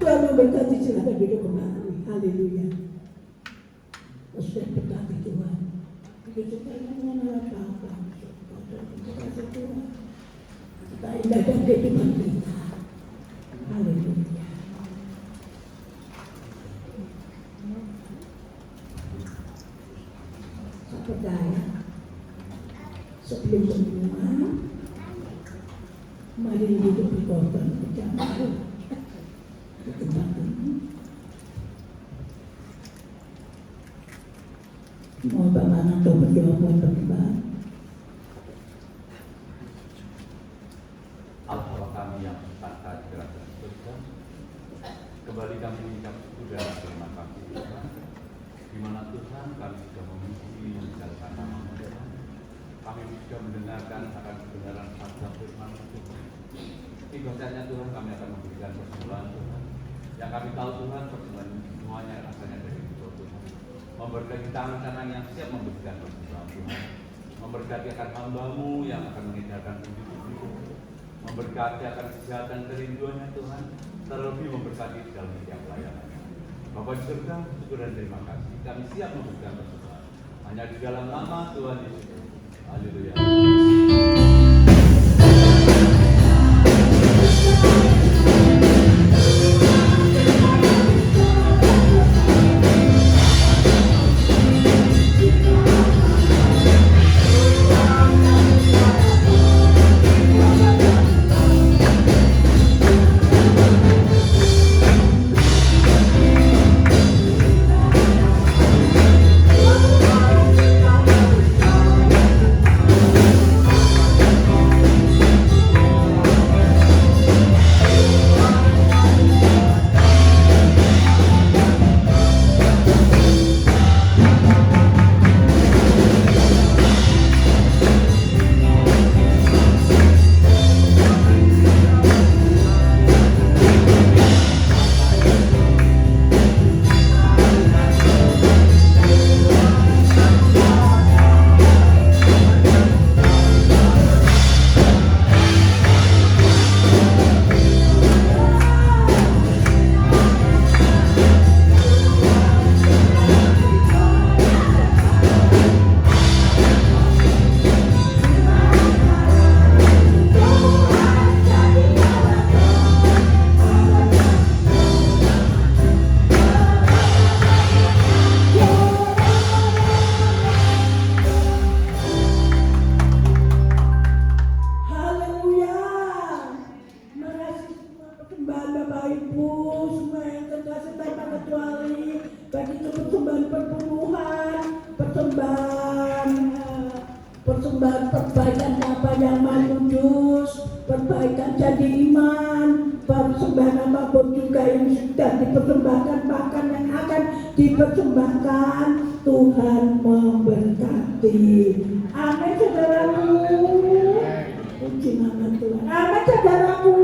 Tuhan memberkati, silakan duduk kembali. Haleluya. Sudah berkati Tuhan. Kita indahkan kehidupan kita. Haleluya. Saya percaya sebelum semua mari hidup di korban berjamaah di tempat ini. Mohon Bapak untuk berdoa buat beribadah. Allah kami yang berkata kerajaan surga, kembali kami mengucap syukur dan terima kasih Tuhan, di mana Tuhan kami sudah memiliki menjalankan nama Tuhan. Kami sudah mendengarkan akan kebenaran sabda firman Tuhan. Ibadahnya Tuhan kami akan memberikan persembahan Tuhan. Yang kami tahu Tuhan persembahan semuanya rasanya dari Tuhan. Memberkati tangan-tangan yang siap memberikan persembahan Tuhan. Memberkati akan hamba-Mu yang akan mengedarkan hidup-hidup. Memberkati akan kesehatan kerinduannya Tuhan. Terlebih memberkati di dalam setiap pelayanan. Bapa di surga, syukur dan terima kasih. Kami siap memberikan persembahan hanya di dalam nama Tuhan Yesus. Haleluya. nama kudus, perbaikan jadi iman, persembahan apapun juga yang sudah dipersembahkan, bahkan yang akan dipersembahkan, Tuhan memberkati. Amin saudaraku. Puji nama Tuhan. Amin saudaraku.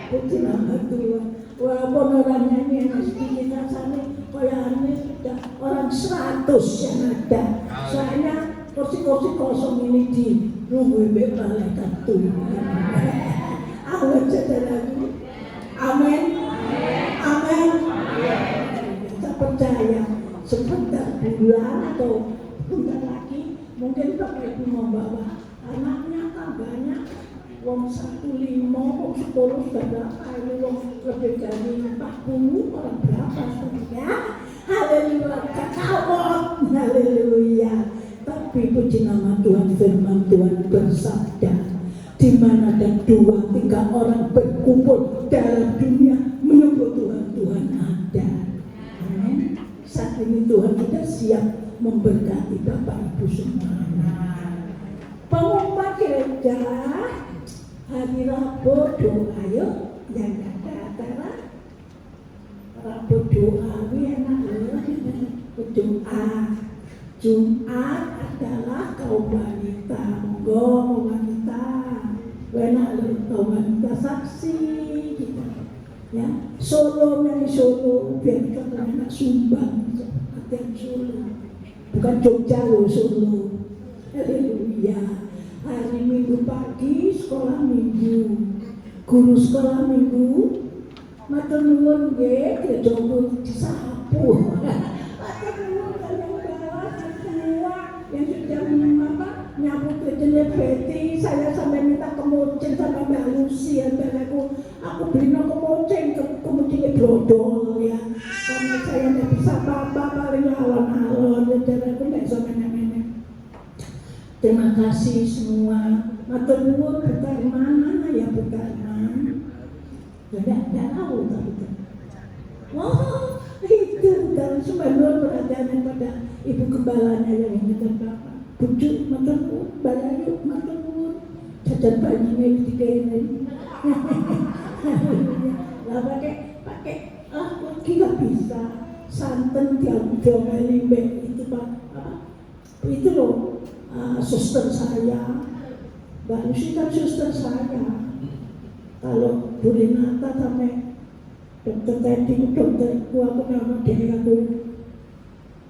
Puji nama Tuhan. Walaupun orang nyanyi yang sedikit rasanya kayak ini sudah orang 100 yang ada. Soalnya kursi-kursi kosong ini dinunggu malaikat Tuhan. Amin saudaraku. Amin. Amin. Kita percaya sebentar bulan atau bentar lagi mungkin Bapak Ibu membawa anaknya kan banyak. Wong 15, wong 10 sudah berapa? Ini wong lebih dari 40 orang berapa? Ya, haleluya, kakak, haleluya. Tapi puji nama Tuhan, firman Tuhan bersabda, di mana ada 2-3 orang berkumpul dalam dunia menyebut Tuhan, Tuhan ada. Amin. Saat ini Tuhan sudah siap memberkati Bapak Ibu semuanya. Pengumuman gereja hari Rabu doa yuk, yang ada acara Rabu doa, enak loh, doa. Jumat adalah kaum wanita, monggo wanita, enak loh kaum wanita saksi, gitu. Ya, Solo dari Solo, biar kita anak sumbang, latihan Solo, bukan Jogja loh, Solo. Haleluya. Hari Minggu pagi sekolah minggu, guru sekolah minggu, matur nuwun nggih, dicoba disapu. Matur nuwun kalian bawah semua yang sudah nyapu kerjanya Betty, saya sampai minta kemoceng sama Mbak Lucy, aku beliin kemoceng, kemocengnya brodol ya, karena saya tidak bisa apa-apa, paling alon-alon, dan aku tidak bisa nenek-nenek. Terima kasih semua. Matur nuwun bukan mana ya bukan mana. Tidak tahu tapi. Oh itu dan sebenarnya perhatian pada ibu gembalanya yang ingatkan Bapak. Bujuk matur nuwun, balayu matur nuwun. Jajan bayinya dikainin. Lah pakai lagi nggak bisa. Santen tiap limbe itu Pak. Itu loh. Suster saya, Mbak Lucy kan suster saya. Kalau Bu Renata sampai dokter Teddy, dokterku, aku nama dia aku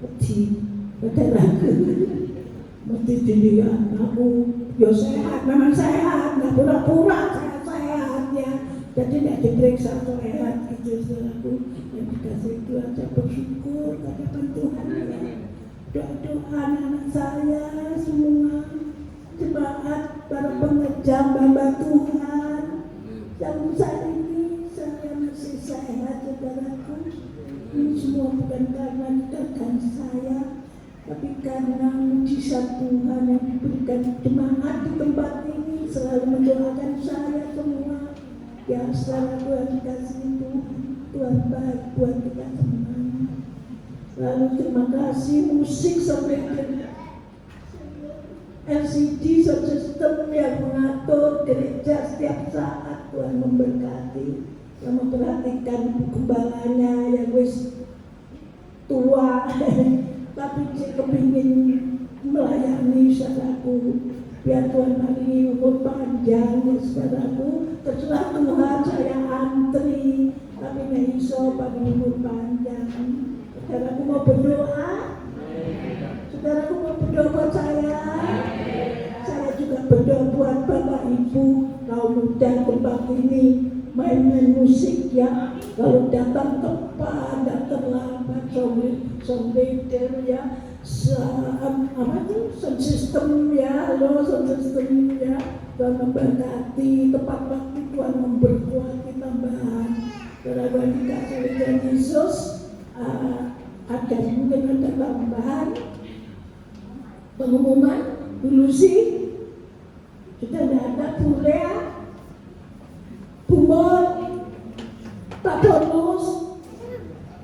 pedih, aku mesti dilihat aku, ya sehat, memang sehat, nggak pura-pura sehat ya. Jadi tidak diperiksa sehat gitu aku yang dikasih Tuhan, saya bersyukur kepada Tuhan ya. Doa-doa anak saya semua jemaat para pengejar hamba Tuhan yang saat ini saya masih sehat saudaraku. Ini semua bukan karena gerakan saya, tapi karena mujizat Tuhan yang diberikan jemaat di tempat ini selalu mendoakan saya semua. Ya setelah Tuhan kasih Tuhan baik buat kita semua. Lalu terima kasih musik sampai LCD sound system yang mengatur gereja setiap saat. Tuhan memberkati, yang memperhatikan gembalanya yang wis tua tapi kepingin melayani saudaraku. Biar Tuhan hari umur panjang ya saudaraku. Terserah Tuhan saya antri tapi nggak iso pada umur panjang. Saudaraku mau berdoa? Saudaraku mau berdoa buat saya? Saya juga berdoa buat Bapak Ibu kaum muda tempat ini main-main musik ya. Kalau datang tepat, datang lambat, sombiter ya, apa tuh, sound system ya, sound system ya. Tuhan memberkati tepat waktu, Tuhan memberkati tambahan. Saudara dikasih oleh Yesus. Ada mungkin ada tambahan pengumuman dulu sih sudah tidak ada bule Bumol Pak Bonus,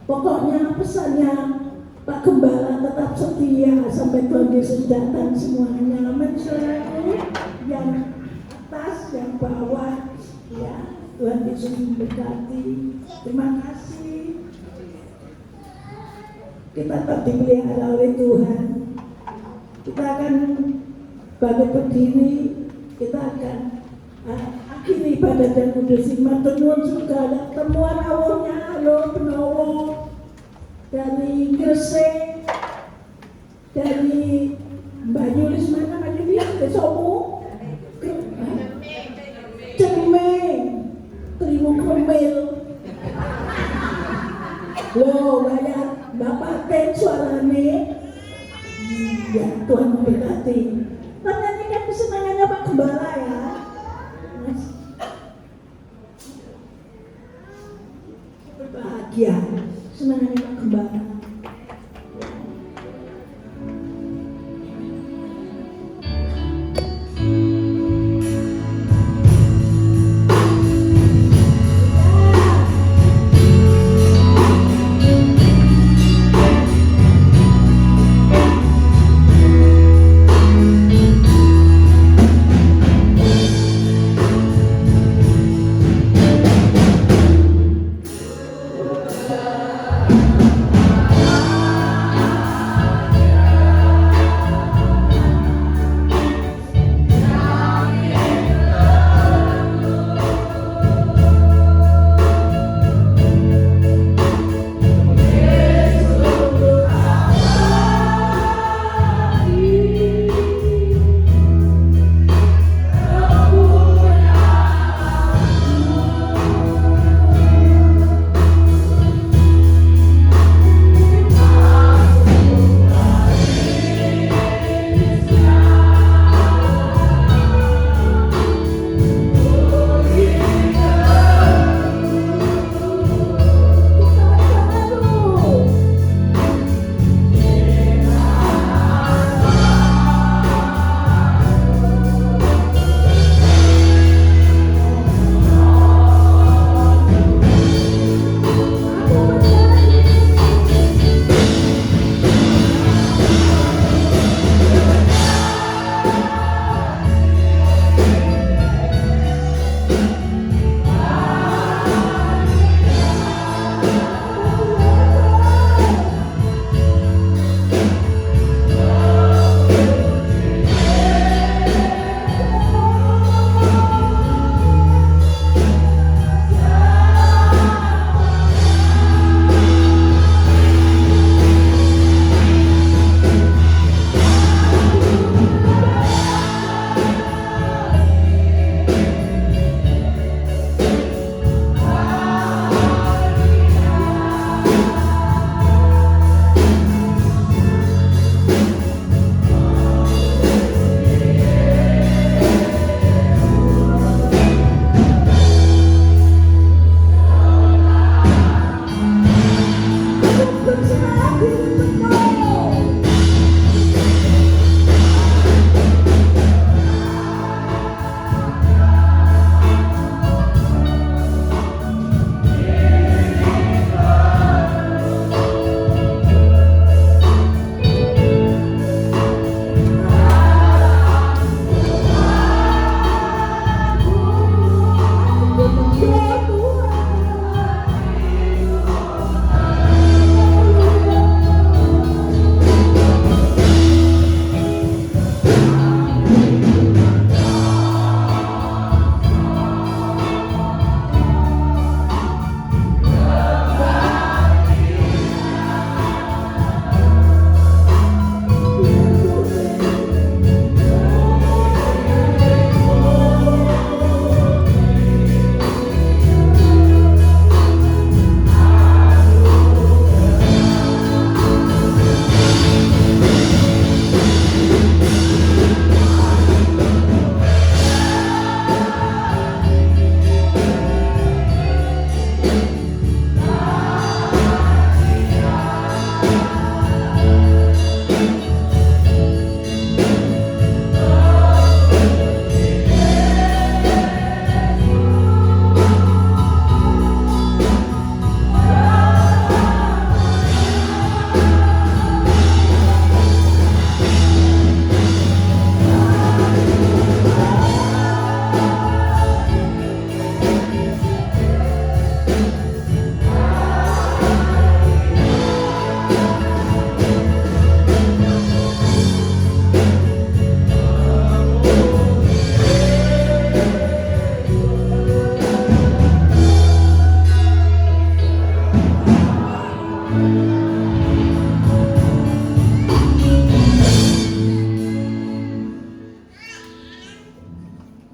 pokoknya pesannya Pak Gembala tetap setia sampai Tuhan Yesus datang semuanya. Amin saudaraku. Yang bawah. Ya, Tuhan Yesus memberkati. Terima kasih. Kita tetap dipelihara oleh Tuhan. Kita akan bangkit berdiri. Kita akan akhiri ibadah dan kudus matur nuwun segala temuan awalnya halo penowo dari Gresik, dari Mbak Yulis mana Mbak Yulis besomu Cermeng Terima Kremil loh banyak Bapak Ten suarane ya Tuhan memberkati. Nanti kan kesenangannya Pak Gembala ya. Berbahagia, senangnya Pak Gembala.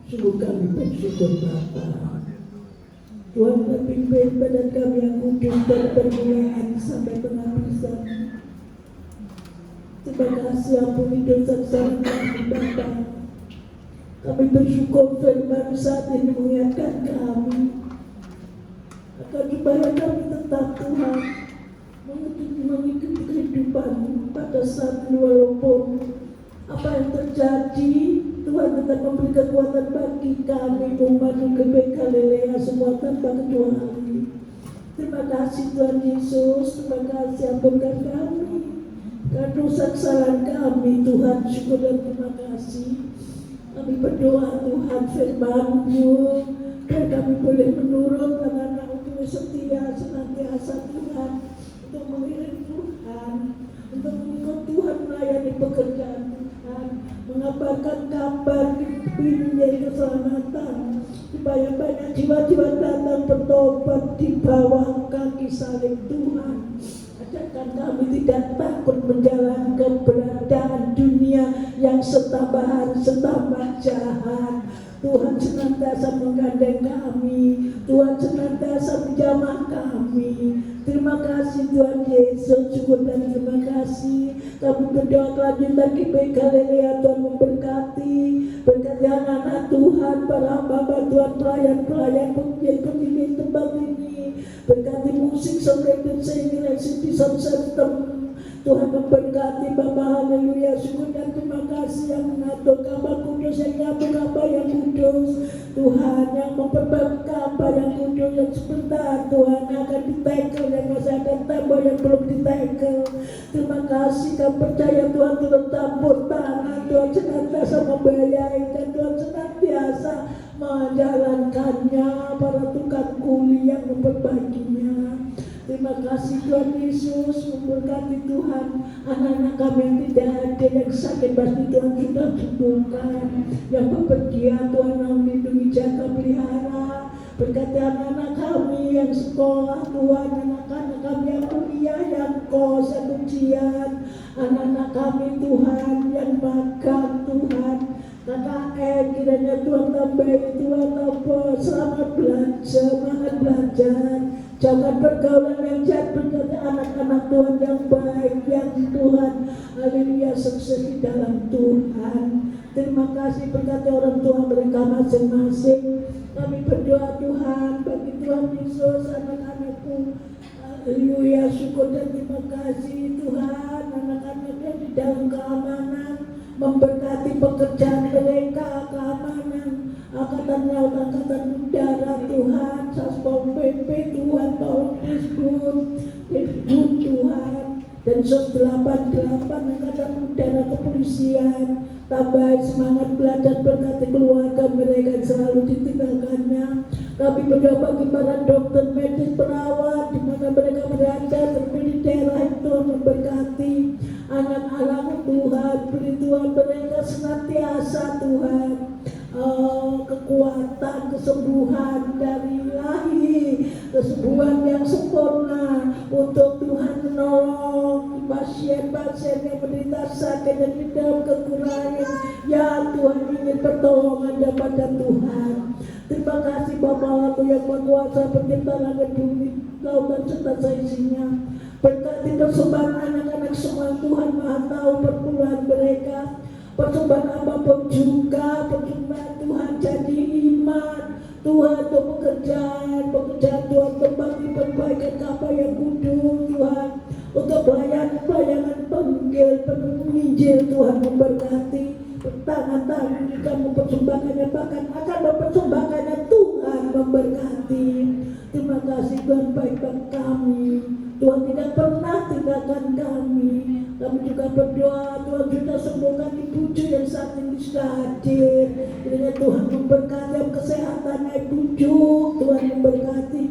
Sungguh kami bersyukur Bapa. Tuhan pimpin badan kami yang kudus dari permulaan sampai penghabisan. Terima kasih ampuni dosa kesalahan kami Bapa. Kami bersyukur firman saat ini mengingatkan kami akan supaya kami tetap Tuhan mengikuti kehidupan pada saat ini, walaupun apa yang terjadi, Tuhan tetap memberi kekuatan bagi kami membantu GBK Galilea semua tanpa kecuali. Terima kasih Tuhan Yesus, terima kasih ampunkan kami karena dosa kesalahan kami Tuhan, syukur dan terima kasih. Kami berdoa Tuhan firman-Mu dan kami boleh menurut anak-anak untuk setia senantiasa Tuhan, untuk mengiring Tuhan, untuk mengikut Tuhan melayani pekerjaan Tuhan, mengabarkan kabar menjadi keselamatan, supaya banyak jiwa-jiwa datang bertobat di bawah kaki salib Tuhan. Ajarkan kami tidak takut menjalani keberadaan dunia yang setambah hari setambah jahat. Tuhan senantiasa menggandeng kami, Tuhan senantiasa menjamah kami. Terima kasih Tuhan Yesus, syukur dan terima kasih. Kami berdoa kelanjutan GBK Galilea, Tuhan memberkati, berkati anak-anak Tuhan, para hamba Tuhan, pelayan-pelayan pendidik tempat ini, berkati musik, sound dan singing sound system. Tuhan memberkati Bapa, haleluya, syukur dan terima kasih yang mengatur kabar kudus, yang nyambung kabar yang kudus, Tuhan yang memperbaiki kabar yang kudus, yang sebentar Tuhan akan ditekel, yang masih akan tambah yang belum ditekel. Terima kasih, kami percaya Tuhan turut campur tangan, Tuhan senantiasa membayai, dan Tuhan senantiasa menjalankannya, para tukang kuli yang memperbaikinya. Terima kasih Tuhan Yesus, memberkati Tuhan anak-anak kami yang tidak ada, yang sakit pasti Tuhan sudah sembuhkan, yang bepergian Tuhan yang melindungi, jaga, pelihara. Berkati anak-anak kami yang sekolah Tuhan, anak-anak kami yang kuliah, yang kos, yang ujian, anak-anak kami Tuhan yang magang Tuhan, KKN kiranya Tuhan tambahi, Tuhan tambah selamat belajar, semangat belajar. Jangan pergaulan yang jahat, berkati anak-anak Tuhan yang baik, yang Tuhan, haleluya, sukses di dalam Tuhan. Terima kasih, berkati orang tua mereka masing-masing. Kami berdoa Tuhan, bagi Tuhan Yesus, anak-anakku, haleluya, syukur dan terima kasih Tuhan, anak-anak yang di dalam keamanan, memberkati pekerjaan mereka, keamanan, Angkatan Laut, Angkatan Udara Tuhan, Satpol PP Tuhan, tolong Disbud Tuhan, dan SOS 88 Angkatan Udara Kepolisian, tambah semangat belajar, berkati keluarga mereka yang selalu ditinggalkannya. Kami berdoa bagi para dokter, medis, perawat, di mana mereka berada, terpilih di daerah itu, memberkati anak-anakmu Tuhan, beri Tuhan mereka senantiasa Tuhan kekuatan, kesembuhan dari ilahi, kesembuhan yang sempurna untuk Tuhan menolong pasien-pasien yang menderita sakit dan di dalam kekurangan. Ya Tuhan, ingin pertolongan daripada Tuhan. Terima kasih Bapa Allah yang berkuasa, pencipta langit bumi, lautan serta seisinya. Berkati persembahan anak-anak semua, Tuhan Maha tahu perpuluhan mereka. Persembahan apapun juga, persembahan Tuhan jadi iman Tuhan untuk pekerjaan Tuhan, kembali perbaikan kapal yang kudus Tuhan, untuk pelayanan penginjil Tuhan, memberkati tangan-tangan jika mempersembahkannya, bahkan akan mempersembahkannya Tuhan memberkati. Terima kasih Tuhan, baik bagi kami, Tuhan tidak pernah tinggalkan kami. Kami juga berdoa Tuhan sudah sembuhkan Ibu Ju yang saat ini sudah hadir. Kiranya Tuhan memberkati kesehatannya Ibu Ju, Tuhan memberkati.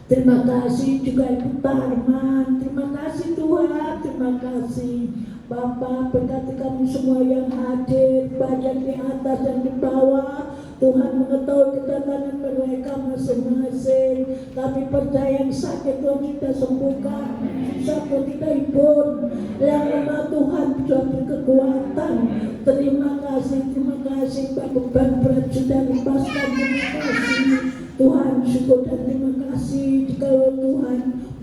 Terima kasih juga Ibu Tarman. Terima kasih Tuhan, terima kasih Bapak, berkati kami semua yang hadir, baik yang di atas dan di bawah. Tuhan mengetahui kedatangan mereka masing-masing. Kami percaya yang sakit Tuhan sudah sembuhkan, susah Tuhan tidak hibur. Yang lemah Tuhan sudah berkekuatan. Terima kasih beban berat sudah lepaskan. Terima kasih Tuhan, syukur dan terima kasih. Jikalau Tuhan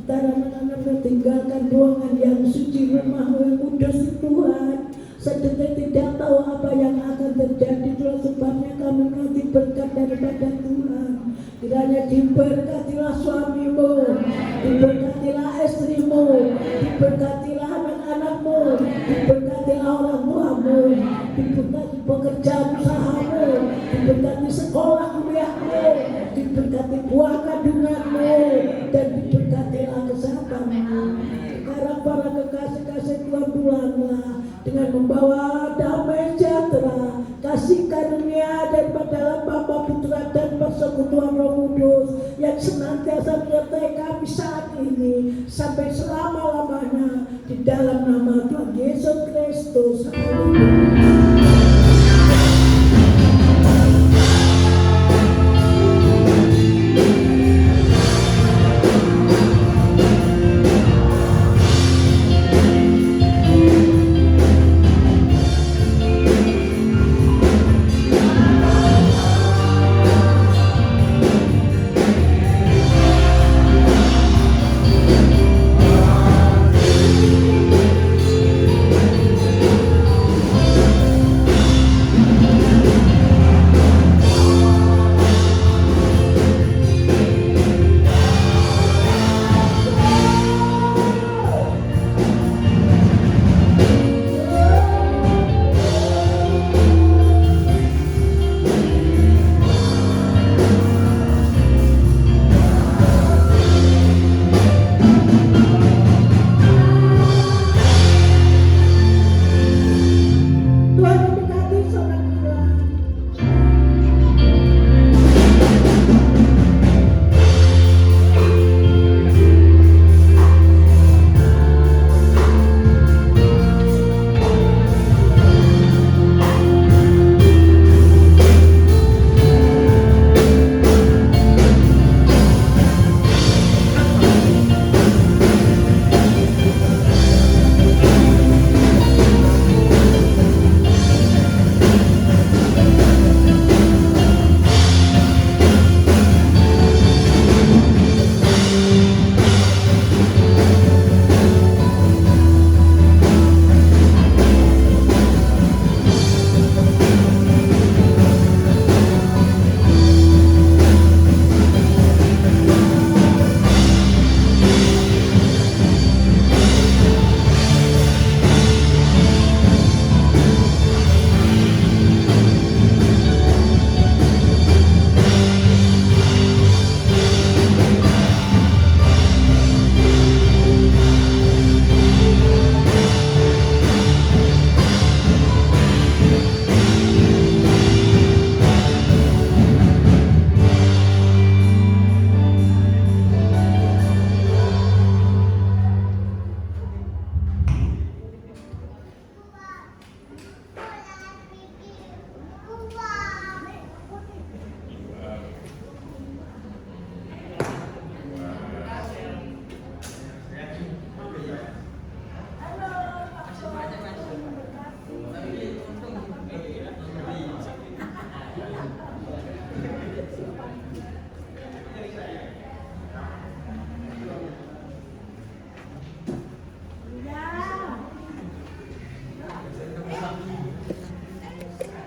antara anak-anak meninggalkan ruangan yang suci, rumah yang kudus Tuhan, sedetik tidak tahu apa yang akan terjadi. Itulah sebabnya kami nanti berkat daripada Tuhan. Kiranya diberkatilah suamimu, diberkatilah istrimu, diberkatilah anak-anakmu, diberkatilah orang tuamu, diberkati pekerjaan usahamu, diberkati sekolah kuliahmu, diberkati buah kandunganmu, dan diberkatilah kesehatanmu. Sekarang para kekasih-kasih Tuhan, pulanglah dengan membawa damai sejahtera, kasih karunia daripada Bapa, Putra dan Persekutuan Roh Kudus yang senantiasa menyertai kami saat ini sampai selama-lamanya, di dalam nama Tuhan Yesus Kristus.